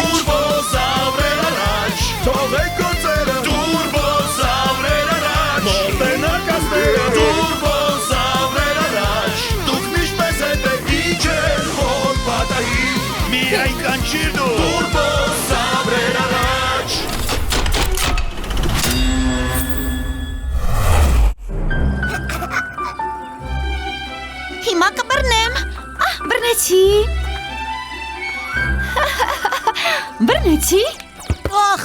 Տուրբոզավրեր առաջ, թողեք գործերը, տուրբոզավրեր առաջ, մոտենակ ասները, տուրբոզավրեր առաջ, դուք միշտպես հետ եք իջել հոտ պատահի, միայն կանչիր դու, տուրբոզավրեր առաջ։ Հիմա կբռնեմ, բռնեցի, բռնեցի, ախ,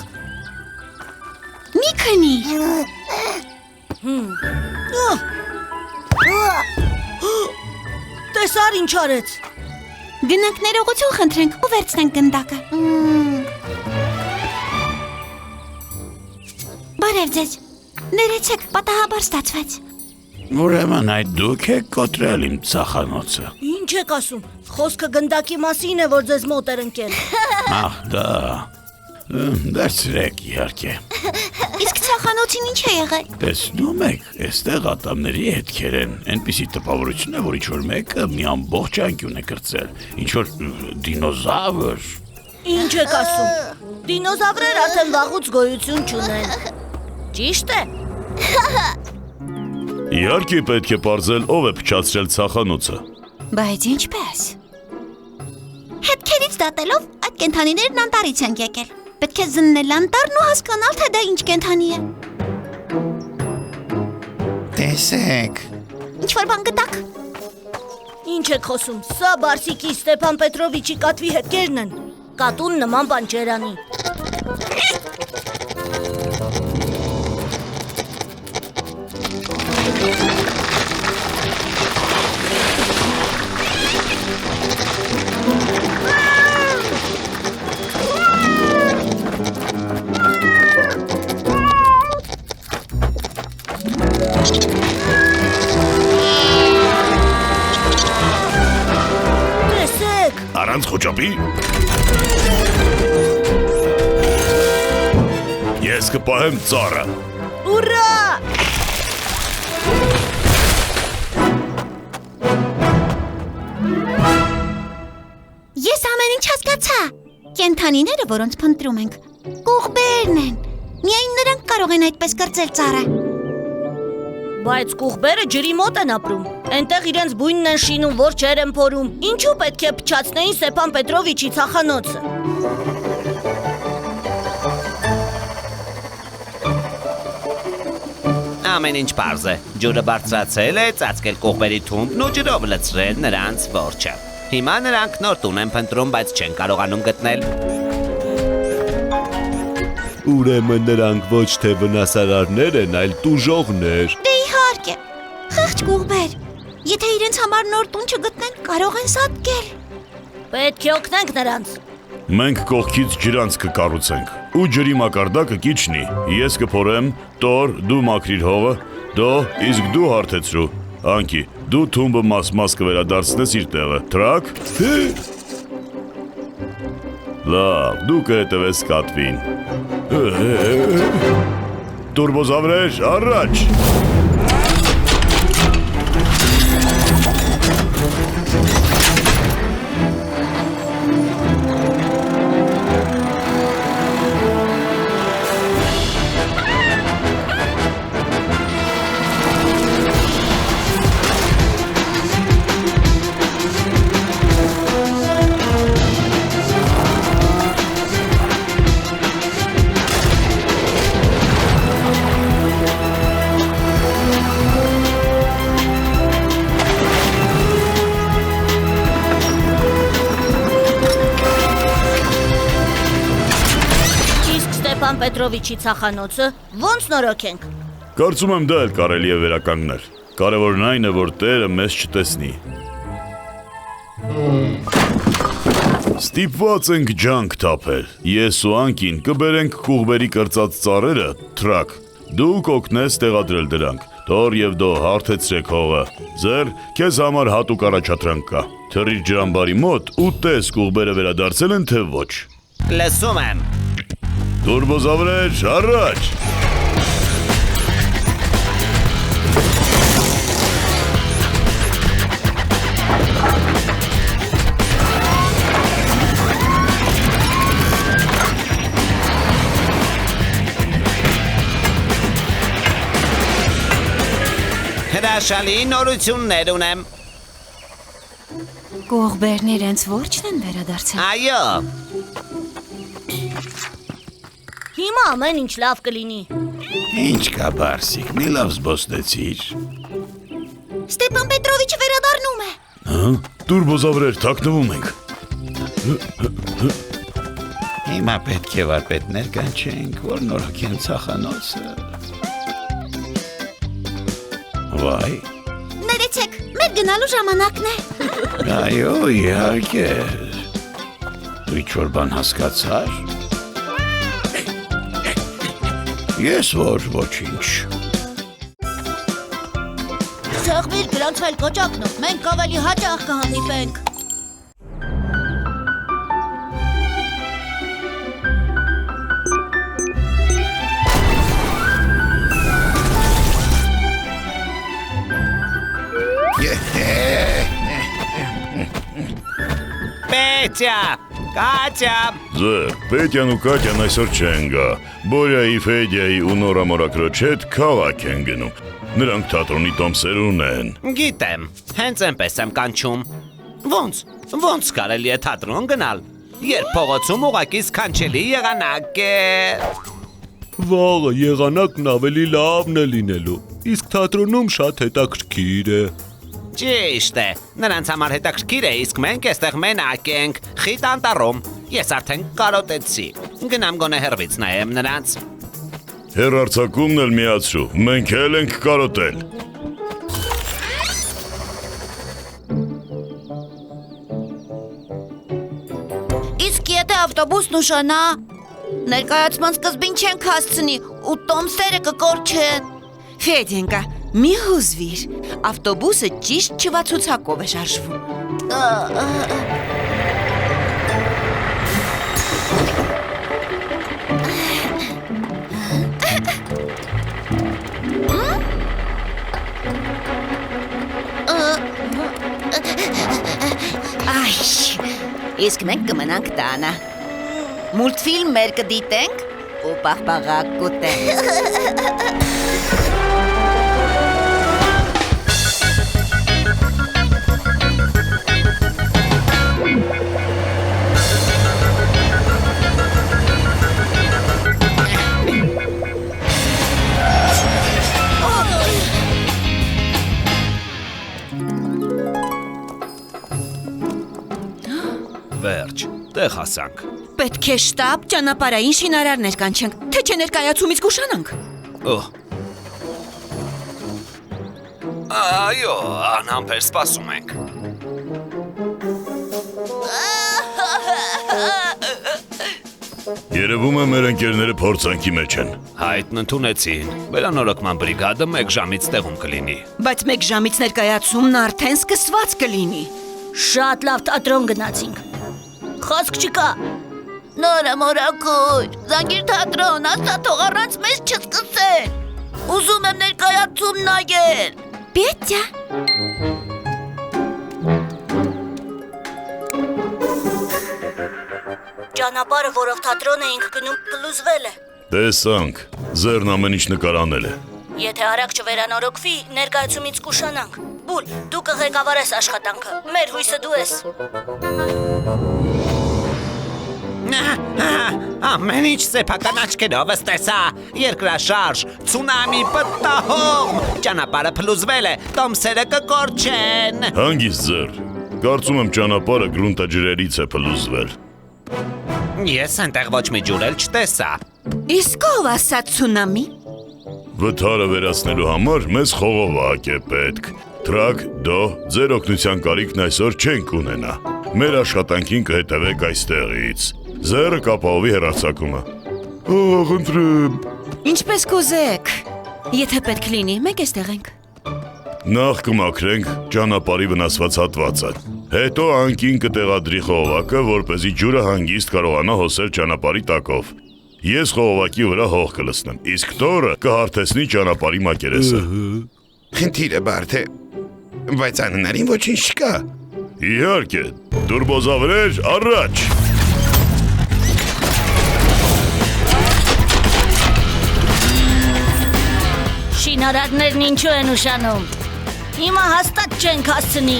մի քնի, Տեսար ինչ արեց։ գնանք ներողություն խնդրենք ու վերցնենք գնդակը։ Բարև ձեզ, ներեցեք, պատահաբար ստացվեց։ Ուրեմն այդ դուք եք կոտրել իմ ծախանոցը։ Ինչ եք ասում, խոսքը գնդակի մասին է, որ ձեզ մոտ էր ընկել։ Ահ, դա, դարձրեք իհարկե։ Իսկ ծախանոցին ինչ է եղել։ Տեսնում եք, այստեղ ատամների հետքեր են, այնպիսի տպավորություն է, որ ինչ-որ մեկը մի ամբողջ անկյուն է կրծել, ինչ-որ դինոզավր։ Ինչ եք ասում, դինոզավրեր արդեն վաղուց գոյություն չունեն։ Ճիշտ է։ Իհարկե պետք է պարզել ով է փչացրել ծախանոցը։ Բայց ինչպես։ Հետքերից դատելով այդ կենդանիներն անտառից են եկել։ Պետք է զննել անտառն ու հասկանալ, թե դա ինչ կենդանի է։ Տեսեք։ Ինչ-որ բան գտաք։ Ինչ եք խոսում, սա Բարսիկի Ստեփան Պետրովիչի կատվի հետքերն են։ Կատուն նման բան չեր անի։ Առանց խոճապի։ Ես կպահեմ ծառը։ Ուրա! Ես ամեն ինչ հասկացա։ Կենդանիները, որոնց փնտրում ենք, կուղբերն են։ Միայն նրանք կարող են այդպես կրծել ծառը։ Բայց կուղբերը ջրի մոտ են ապրում։ Այնտեղ իրենց բույնն են շինում, որ ջեր են փորում։ Ինչու պետք է փչացնեին Ստեփան Պետրովիչի ծախանոցը։ Ամեն ինչ պարզ է։ Ջուրը բարձրացել է, ծածկել կուղբերի թունդն ու ջրով լցրել նրանց որջը։ Հիմա նրանք նոր տուն են փնտրում, բայց չեն կարողանում գտնել։ Ուրեմն նրանք ոչ թե վնասարարներ են, այլ տուժողներ։ Դե իհարկե։ Խեղճ կուղբեր։ Եթե իրենց համար նոր տուն չգտնեն, կարող են սատկել։ Պետք է օգնենք նրանց։ Մենք կողքից ջրանց կկառուցենք ու ջրի մակարդակը կիջնի։ Ես կփորեմ, տոր, դու մաքրիր հողը, դո, իսկ դու հարթեցրու։ Անկի, դու թումբը մաս-մաս կվերադարձնես իր տեղը։ Տրակ։ Լավ, դու կհետևես կատվին։ Տուրբոզավրեր, առաջ։ Ստեփան Պետրովիչի ծախանոցը ոնց նորոգենք։ Կարծում եմ դա էլ կարելի է վերականգնել։ Կարևորն այն է, որ Տերը մեզ չտեսնի։ Ստիպված ենք ջանք թափել։ Ես ու Անկին կբերենք կուղբերի կրծած ծառերը, տրակ։ Դու կօգնես տեղադրել դրանք։ Տոր եւ դո հարթեցրեք հողը։ Ձեր քեզ համար հատուկ առաջադրանք կա։ Թռիր ջրամբարի մոտ ու տես կուղբերը վերադարձել են թե ոչ։ Լսում եմ։ Տուրբոզավրեր, առաջ։ հրաշալի նորություններ ունեմ։ Կողբերն իրենց որջն են վերադարձել։ Այո, Հիմա ամեն ինչ լավ կլինի։ Ինչ կա բարսիկ, մի լավ զբոսնեցիր։ Ստեփան Պետրովիչը վերադառնում է։ Հա, տուրբոզավրեր, թաքնվում ենք։ Հիմա պետք է վարպետներ կանչենք, որ նորոգեն ցախանոցը։ Վայ, Ներեցեք, մեր գնալու ժամանակն է։ այո, իհարկե։ Դու ինչ-որ բան հասկացար։ Ես ոչինչ։ Սեղմիր գրանցվել կոճակնով, մենք ավելի հաճախ կհանդիպենք։ Պետյա, Կատյա։ Ձեր, Պետյան ու Կատյան այսօր չեն գա։ Բորյայի, Ֆեդյայի ու Նորա մորակրոջ հետ քաղաք են գնում։ Նրանք թատրոնի տոմսեր ունեն։ Գիտեմ, հենց այնպես եմ կանչում։ Ոնց կարելի է թատրոն գնալ, երբ փողոցում ուղակի սքանչելի եղանակ է։ Վաղը եղանակն ավելի լավն է լինելու, իսկ թատրոնում շատ հետաքրքիր է։ Ճիշտ է, նրանց համար հետաքրքիր է, իսկ մենք այստեղ մենակ ենք, խիտ անտառում։ Ես արդեն կարոտեցի։ Գնամ գոնե հեռվից նայեմ նրանց։ Հեռարձակումն էլ միացրու, մենք էլ ենք կարոտել։ Իսկ եթե ավտոբուսն ուշանա, ներկայացման սկզբին չենք հասցնի ու տոմսերը կկորչեն։ Ֆեդենկա, մի հուզվիր, ավտոբուսը ճիշտ չվացուցակով է շարժվում։ Այ, իսկ մենք կմնանք տանը։ Մուլտֆիլմեր կդիտենք ու պաղպաղակ կուտենք։ Վերջ, տեղ հասանք։ Պետք է շտապ ճանապարհային շինարարներ կանչենք, թե չէ ներկայացումից կուշանանք։ Այո, անհամբեր սպասում ենք։ Երևում է մեր ընկերները փորձանքի մեջ են։ Հայտն ընդունեցին։ Վերանորոգման բրիգադը 1 ժամից տեղում կլինի։ Բայց 1 ժամից ներկայացումն արդեն սկսված կլինի։ Շատ լավ թատրոն գնացինք։ Խոսք չկա։ Նորա մորակույր, զանգիր թատրոն, ասա թող առանց մեզ չսկսեն։ Ուզում եմ ներկայացում նայել։ Պետյա։ Ճանապարհը, որով թատրոն էինք գնում, փլուզվել է։ Տեսանք, ձերն ամեն ինչ նկարանել է։ Եթե արագ չվերանորոգվի, ներկայացումից կուշանանք։ Բուլ, դու կղեկավարես աշխատանքը։ Մեր հույսը դու ես։ Ամեն ինչ սեփական աչքերով տեսա։ Երկրաշարժ, ցունամի, պտտահողմ, ճանապարհը փլուզվել է, տոմսերը կկորչեն։ Հանգիստ ձեր, կարծում եմ ճանապարհը գրունտաջրերից է փլուզվել։ Ես այնտեղ ոչ մի ջուր էլ չտեսա։ Իսկ ով ասա ցունամի։ Վթարը վերացնելու համար մեզ խողովակ է պետք։ Տրակ, դո, ձեր օգնության կարիքն այսօր չենք ունենա։ Մեր աշխատանքին կհետևեք այստեղից։ Ձերը կապահովի հեռարձակումը։ Խնդրեմ։ Ինչպես կուզեք։ Եթե պետք լինի, մենք էստեղ ենք։ Նախ կմաքրենք ճանապարհի վնասված հատվածը։ Հետո անկին կտեղադրի խողովակը, որպեսզի ջուրը հանգիստ կարողանա հոսել ճանապարհի տակով։ Ես խողովակի վրա հող կլցնեմ, իսկ Տորը կհարթեցնի ճանապարհի մակերեսը։ Խնդիրը բարդ է, բայց անհնարին ոչինչ չկա։ Իհարկե, տուրբոզավրեր առաջ։ Շինարարներն ինչու են ուշանում։ Հիմա հաստատ չենք հասցնի։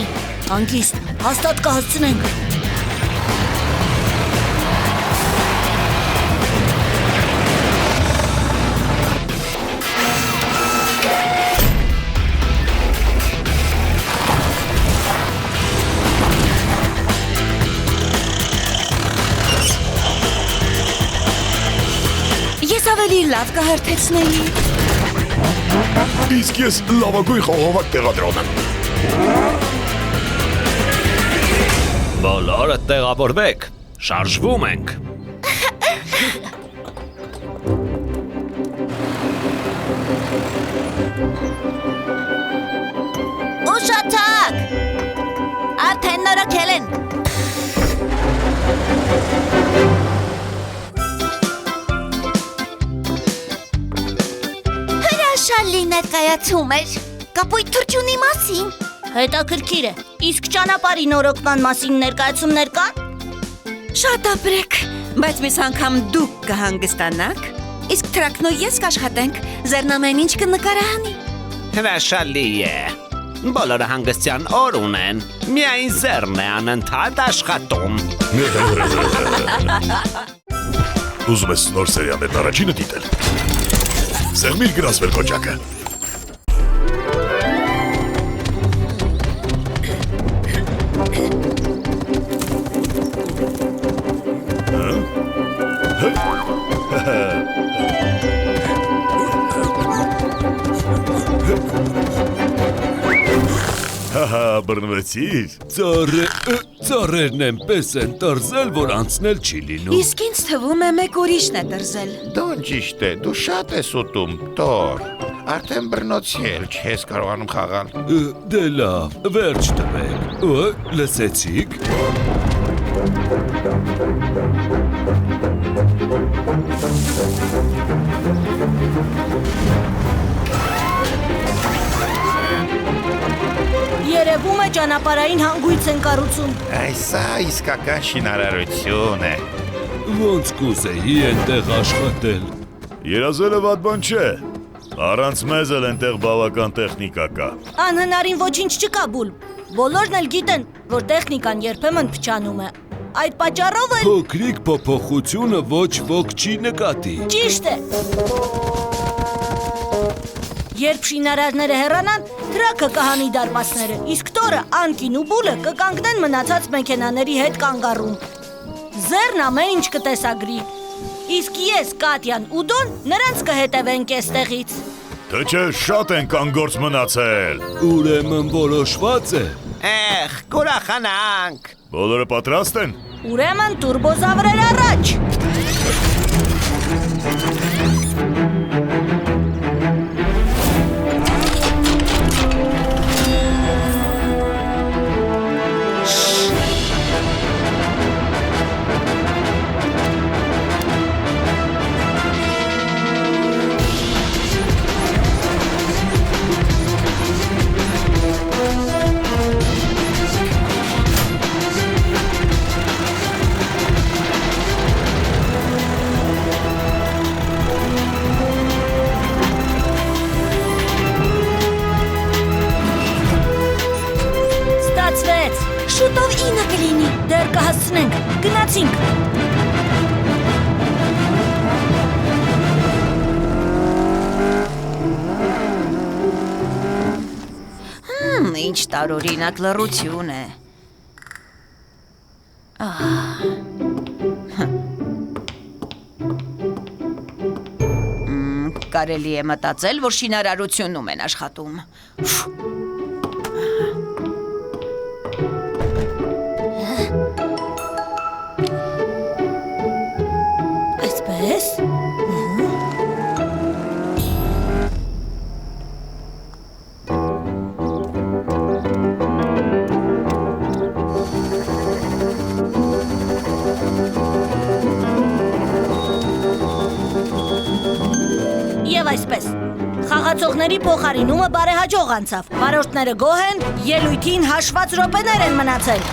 Հանգիստ, հաստատ կհասցնենք։ Ես ավելի լավ կհերթեցնեի։ Իսկ ես լավագույն խաղողակ տեղադրում եմ։ Բոլորը տեղավորվեք, շարժվում ենք։ Ուշացակ։ Արդեն նորոգել են։ Հրաշալի ներկայացում էր կապույտ թռչունի մասին։ Հետաքրքիր է։ Իսկ ճանապարհի նորոգման մասին ներկայացումներ կան։ Շատ ապրեք, բայց մեզ անգամ դուք կհանգստանաք, իսկ տրակն ու ես կաշխատենք, ձերն ամեն ինչ կնկարահանի։ Հրաշալի է։ Բոլորը հանգստյան օր ունեն, միայն ձեռն է անընդհատ աշխատում։ Ուզում ես նոր սերիալներն առաջինը դիտել։ Սեղմիր գրասվել կոճակը։ Հահա, բռնվեցիր։ Ծառերն այնպես են տրզել, որ անցնել չի լինում։ Իսկ ինձ թվում է մեկ ուրիշն է դրզել։ Դոն ճիշտ է, դու շատ ես ուտում, Տոր։ Արդեն բռնոցի էլ չես կարողանում խաղալ։ Դե լավ, վերջ տվեք։ Լսեցիք։ Երևում է ճանապարհային հանգույց են կառուցում։ Այսա իսկական շինարարություն է։ Ոնց կուզեի այնտեղ աշխատել։ Երազելը վատ բան չէ։ Առանց մեզ էլ այնտեղ բավական տեխնիկա կա։ Անհնարին ոչինչ չկա, Բուլ։ Բոլորն էլ գիտեն, որ տեխնիկան երբեմն փչանում է։ Այդ պատճառով էլ Փոքրիկ փոփոխությունը ոչ ոք չի նկատի։ ճիշտ է։ Երբ շինարարները հեռանան, թրաքը կհանի դարպասները, իսկ Տորը, Անկին ու Բուլը կկանգնեն մնացած մեքենաների հետ կանգառում։ Ձեռն ամեն ինչ կտեսագրի։ Իսկ ես, Կատյան ու Դոն նրանց կհետևենք էստեղից։ Թե չէ շատ են կանգործ մնացել։ Ուրեմն որոշված է։ Կուրախանանք։ Բոլորը պատրաստ են։ Ուրեմն տուրբոզավրեր առաջ։ Շուտով 9 կլինի։ Դեռ կհասցնենք, գնացինք։ Ինչ տարօրինակ լռություն է։ Կարելի է մտածել, որ շինարարությունում են աշխատում։ Այսպես։ Եվ այսպես, խաղացողների փոխարինումը բարեհաջող անցավ։ Վարորդները գոհ են, ելույթին հաշված րոպեներ են մնացել։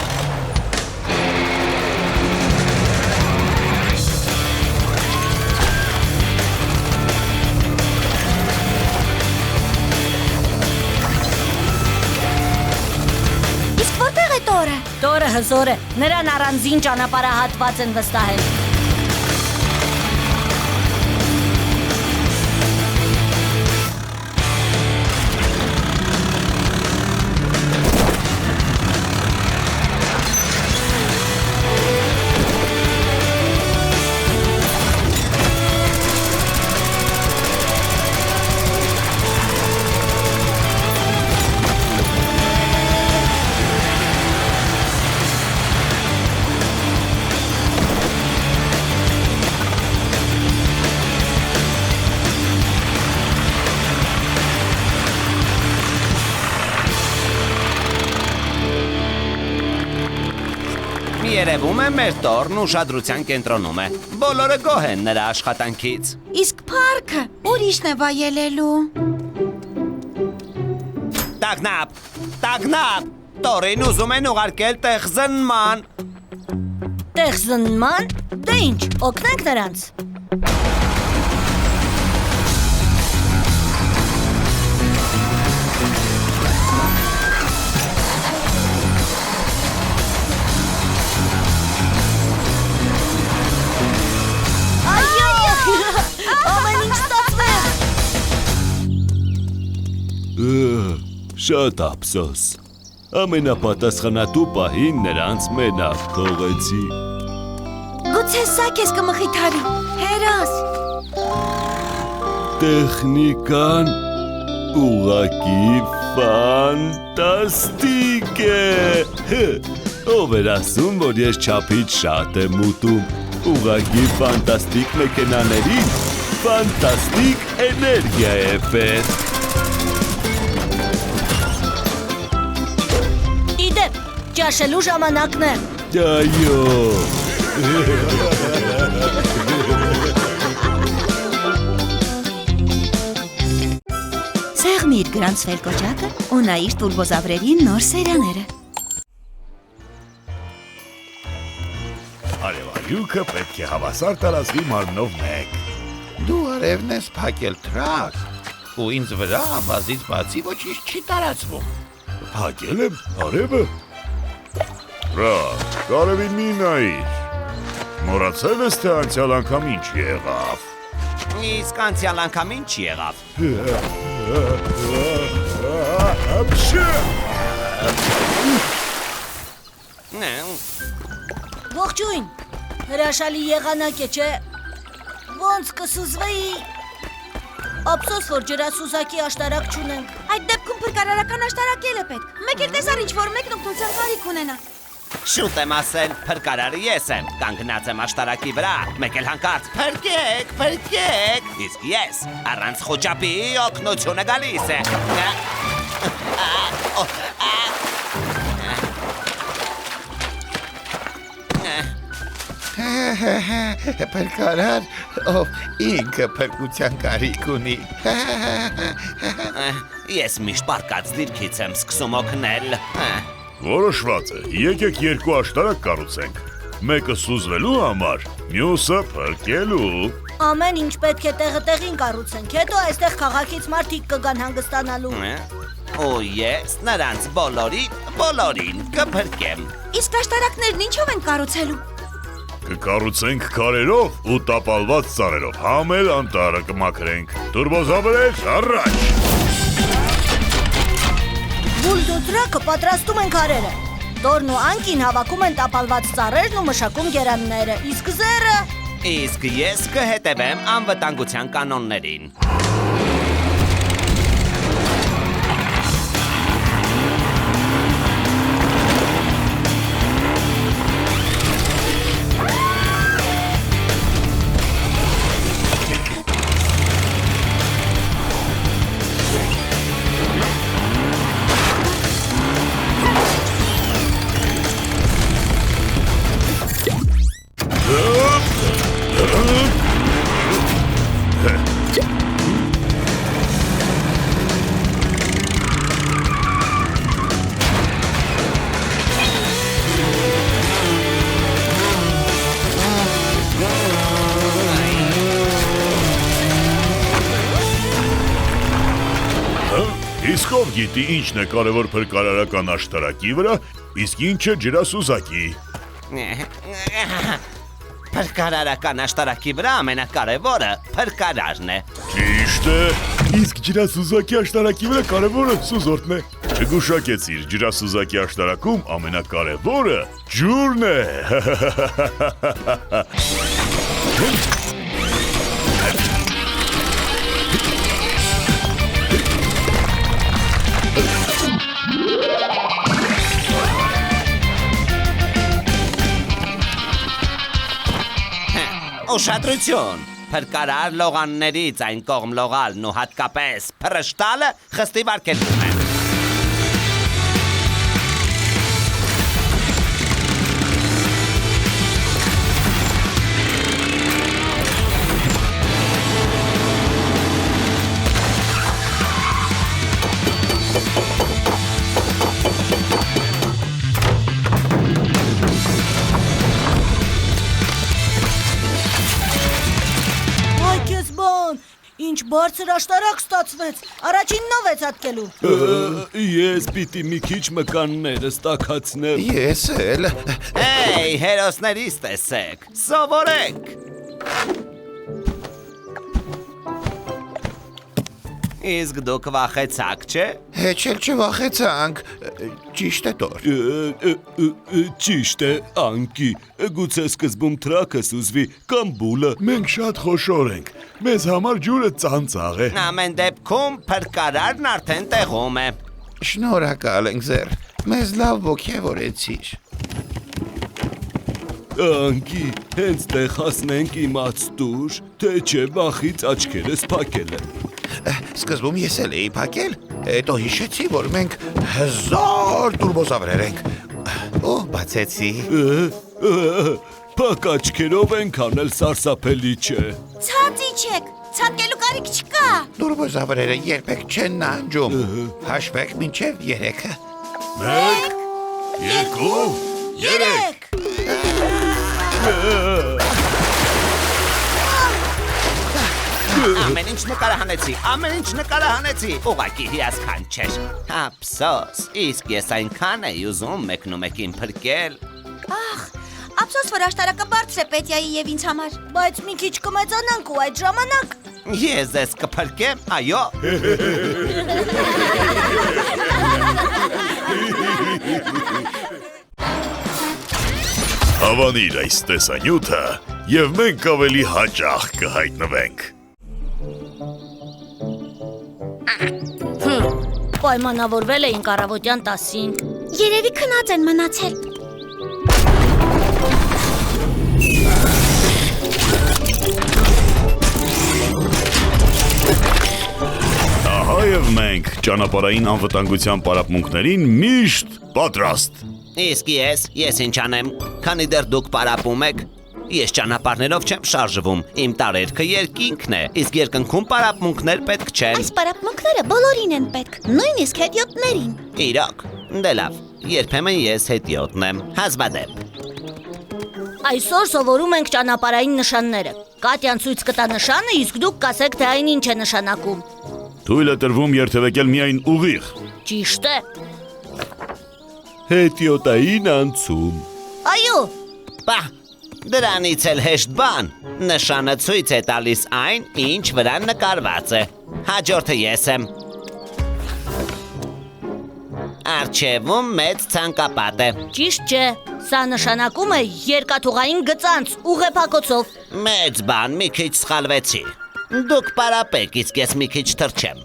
հզոր է։ Նրան առանձին ճանապարհահատված են վստահել։ Երևում է մեր տորն ուշադրության կենտրոնում է։ Բոլորը գոհ են նրա աշխատանքից։ Իսկ փառքը ուրիշն է վայելելու։ Տագնապ, տագնապ, տորին ուզում են ուղարկել տեղ զննման։ Տեղ զննման։ Դե ինչ, օգնենք նրանց։ Ամեն ինչ ստացվեց։ Շատ ափսոս։ Ամենապատասխանատու պահին նրանց մենակ թողեցի։ Գուցե սա քեզ կմխիթարի։ Հերոս։ Տեխնիկան ուղղակի ֆանտաստիկ է։ Ով էր ասում, որ ես չափից շատ եմ ուտում։ Ուղղակի ֆանտաստիկ մեքենաներին ֆանտաստիկ էներգիա է պետք։ Իդեպ, ճաշելու ժամանակն է։ Այո։ Սեղմիր գրանցվել կոճակը ու նայիր տուրբոզավրերի նոր սերիաները։ Արևարյուքը պետք է հավասար տարածվի մարմնով մեկ։ Դու արևն ես փակել թրակ, ու ինձ վրա ավազից բացի ոչինչ չի տարածվում։ Փակել եմ արևը։ Ռակ, կարևին մի նայիր։ Մոռացել ես, թե անցյալ անգամ ինչ եղավ։ Իսկ անցյալ անգամ ինչ եղավ։ Ողջույն, հրաշալի եղանակ է, չէ։ Ոնց կսուզվեի։ Ափսոս, որ ջրասուզակի աշտարակ չունենք։ Այդ դեպքում փրկարարական աշտարակել է պետք։ Մեկ էլ տեսար ինչ-որ մեկն օգնության կարիք ունենա։ Շուտ եմ ասել, փրկարարը ես եմ, կանգնած եմ աշտարակի վրա, մեկ էլ հանկարծ փրկեք, փրկեք, իսկ ես առանց խոճապի օգնությունը գալիս է։ Փրկարար, ով ինքը փրկության կարիք ունի։ Ես միշտ պարկած դիրքից եմ սկսում օգնել։ Որոշված է, եկեք երկու աշտարակ կառուցենք։ Մեկը սուզվելու համար, մյուսը փրկելու։ Ամեն ինչ պետք է տեղը-տեղին կառուցենք, հետո այստեղ քաղաքից մարդիկ կգան հանգստանալու։ Ու ես նրանց բոլորին կփրկեմ։ Իսկ աշտարակներն ինչով են կառուցելու։ Կկառուցենք քարերով ու տապալված ծառերով, համել անտառը կմաքրենք։ Տուրբոզավրեր, առաջ։ Բուլդոտրակը պատրաստում են քարերը։ Տորն ու անկին հավաքում են տապալված ծառերն ու մշակում գերանները, իսկ զերը… Իսկ ես կհետևեմ անվտանգության կանոններին։ Իսկ ով գիտի ինչն է կարևոր փրկարարական աշտարակի վրա Իսկ ինչ է ջրասուզակի։ Փրկարարական աշտարակի վրա ամենակարևորը փրկարարն է։ Ճիշտ է։ Իսկ ջրասուզակի աշտարակի վրա կարևորը սուզորդն է։ Չգուշակեցիր, ջրասուզակի աշտարակում ամենակարևորը ջուրն է։ Ուշադրություն։ Փրկարար լողաններից այն կողմ լողալն ու հատկապես փռշտալը խստի վարքելում է։ Ինչ բարձր աշտարակ ստացվեց, առաջինն ով է ցատկելու։ Ես պիտի մի քիչ մկաններս տաքացնեմ։ Ես էլ։ Էй, հերոսներիս տեսեք, սովորեք։ Իսկ դուք վախեցաք, չէ։ Հեչ էլ չվախեցանք։ Ճիշտ է Տոր։ Ճիշտ է, անկի։ Գուցե սկզբում թրակը սուզվի կամ բուլը։ Մենք շատ խոշոր ենք։ Մեզ համար ջուրը ծանծաղ է։ Ամեն դեպքում փրկարարն արդեն տեղում է։ Շնորհակալ ենք ձեր։ Մեզ լավ ոգևորեցիր։ Անկի, հենց տեղ հասնենք իմացտուր, թե չէ վախից աչքերս փակել եմ։ Սկզբում ես էլ էի փակել, հետո հիշեցի, որ մենք 1000 տուրբոզավրեր ենք։ Օ, բացեցի։ Փակ աչքերով ենք անել սարսափելի չէ։ Ցած իջեք, ցատկելու կարիք չկա։ Տուրբոզավրերը երբեք չեն նանջում։ Հաշվեք մինչև 3-ը։ 1, 2, 3։ Ամեն ինչ նկարահանեցի, ուղղակի հիասքանչեր։ Ափսոս, իսկ ես այնքան էի ուզում մեկնումեկին փրկել։ Ափսոս, որ աշտարակը բարձր է Պետյայի եւ ինձ համար։ Բայց մի քիչ կմեծանանք ու այդ ժամանակ Ես ձեզ կփրկեմ, այո։ Հավանիր այս տեսանյութը, եւ մենք ավելի հաճախ կհայտնվենք։ պայմանավորվել էինք առավոտյան 10-ին։ Երևի քնած են մնացել։ Ահա եւ մենք ճանապարհային անվտանգության պարապմունքներին միշտ պատրաստ։ Իսկ ես ինչ անեմ, քանի դեռ դուք պարապում եք։ Ես ճանապարհներով չեմ շարժվում, իմ տարերքը երկինքն է, իսկ երկնքում պարապմունքներ պետք չեն։ Այս պարապմունքները բոլորին են պետք, նույնիսկ հետիոտներին։ Իրոք, դե լավ, երբեմն ես հետիոտն եմ, հազվադեպ։ Այսօր սովորում ենք ճանապարհային նշանները։ Կատյան ցույց կտա նշանը, իսկ դուք կասեք, թե այն ինչ է նշանակում։ Թույլ է տրվում երթևեկել միայն ուղիղ։ Ճիշտ է։ Հետիոտային անցում։ Այո, Բա, դրանից էլ հեշտ բան։ Նշանը ցույց է տալիս այն, ինչ վրա նկարված է։ Հաջորդը ես եմ։ Արջևում մեծ ցանկապատ է։ ճիշտ չէ։ Սա նշանակում է երկաթուղային գծանց ուղեփակոցով։ Մեծ բան, մի քիչ սխալվեցի։ Դուք պարապեք, իսկ ես մի քիչ թռչեմ։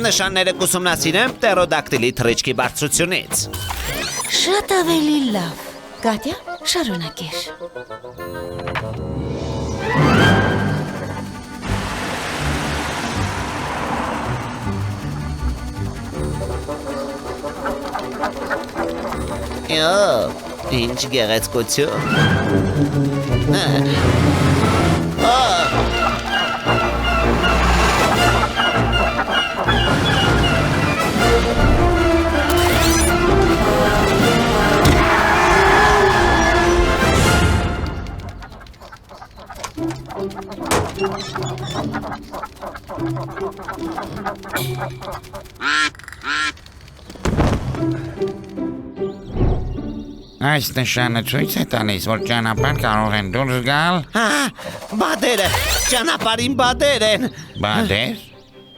Նշանները կուսումնասիրեմ պտերոդակտիլի թռիչքի բարձրությունից։ Շատ ավելի լավ։ Կատյա, շարունակիր։ Ինչ գեղեցկություն։ Այս նշանը ցույց է տալիս, որ ճանապարհ կարող են դուրս գալ։ Բադերը, ճանապարհին բադեր են։ Բադեր,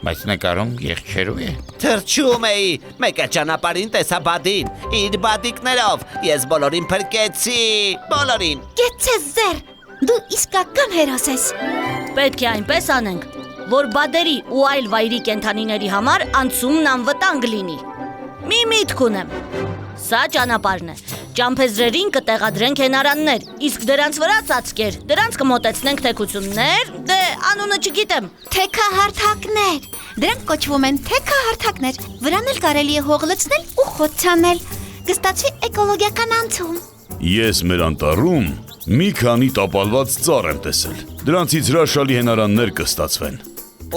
բայց նկարում եղջերու է։ Թրջում էի, մեկը ճանապարհին տեսա բադին, իր բադիկներով, ես բոլորին փրկեցի, բոլորին։ Գեցե ձեր, դու իսկական հերոս ես։ Պետք է այնպես անենք, որ բադերի ու այլ վայրի կենդանիների համար անցումն անվտանգ լինի։ Մի միտք ունեմ։ Սա ճանապարհն է։ Ճամփեզրերին կտեղադրենք հենարաններ, իսկ դրանց վրա ծածկեր։ Դրանց կմոտեցնենք թեքություններ, դե անունը չգիտեմ։ Թեքահարթակներ։ Դրանք կոչվում են թեքահարթակներ։ Վրան էլ կարելի է հող լցնել ու խոցանել։ Կստացվի էկոլոգիական անցում։ Ես մեր անտառում մի քանի տապալված ծառ եմ տեսել։ Դրանցից հրաշալի հենարաններ կստացվեն։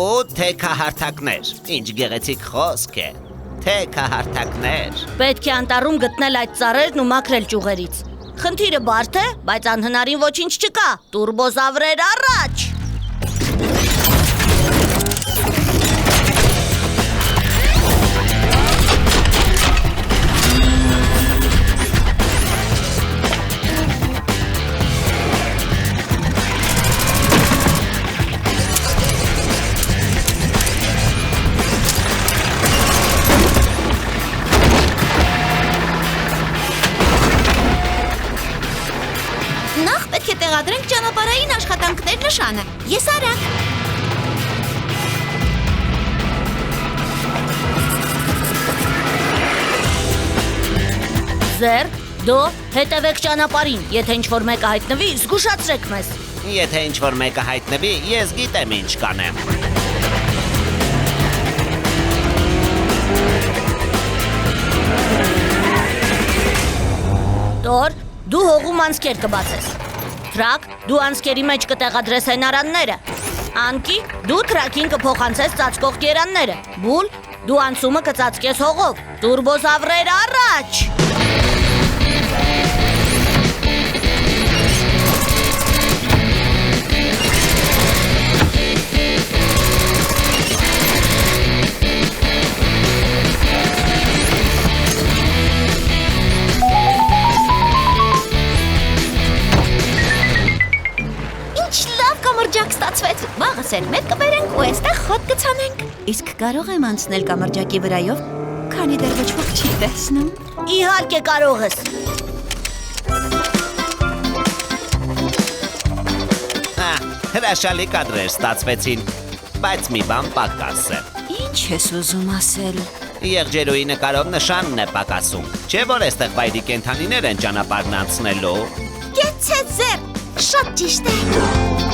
Ու թեքահարթակներ, ինչ գեղեցիկ խոսք է։ Թեքահարթակներ։ Պետք է անտառում գտնել այդ ծառերն ու մաքրել ճյուղերից։ Խնդիրը բարդ է, բայց անհնարին ոչինչ չկա։ Տուրբոզավրեր առաջ։ Նախ պետք է տեղադրենք ճանապարհային աշխատանքներ նշանը։ Ես արագ։ Ձեր, դո, հետևեք ճանապարհին, եթե ինչ-որ մեկը հայտնվի, զգուշացրեք մեզ։ Եթե ինչ-որ մեկը հայտնվի, ես գիտեմ ինչ կանեմ։ Տոր, դու հողում անցքեր կբացես։ Թրակ, դու անցքերի մեջ կտեղադրես հենարանները։ Անկի, դու թրակին կփոխանցես ծածկող կերանները։ Բուլ, դու անցումը կծածկես հողով։ Տուրբոզավրեր առաջ։ Վաղը սեր մեկ կբերենք ու այստեղ խոտ կցանենք։ Իսկ կարող եմ անցնել կամրջակի վրայով, քանի դեռ ոչ ոք չի տեսնում։ Իհարկե կարող ես։ Հրաշալի կադրեր ստացվեցին, բայց մի բան պակաս է։ Ինչ ես ուզում ասել։ Եղջերուի նկարով նշանն է պակասում։ Չէ՞ որ այստեղ վայրի կենդանիներ են ճանապարհն անցնելու։ Գեցե ձեր, շատ ճիշտ է։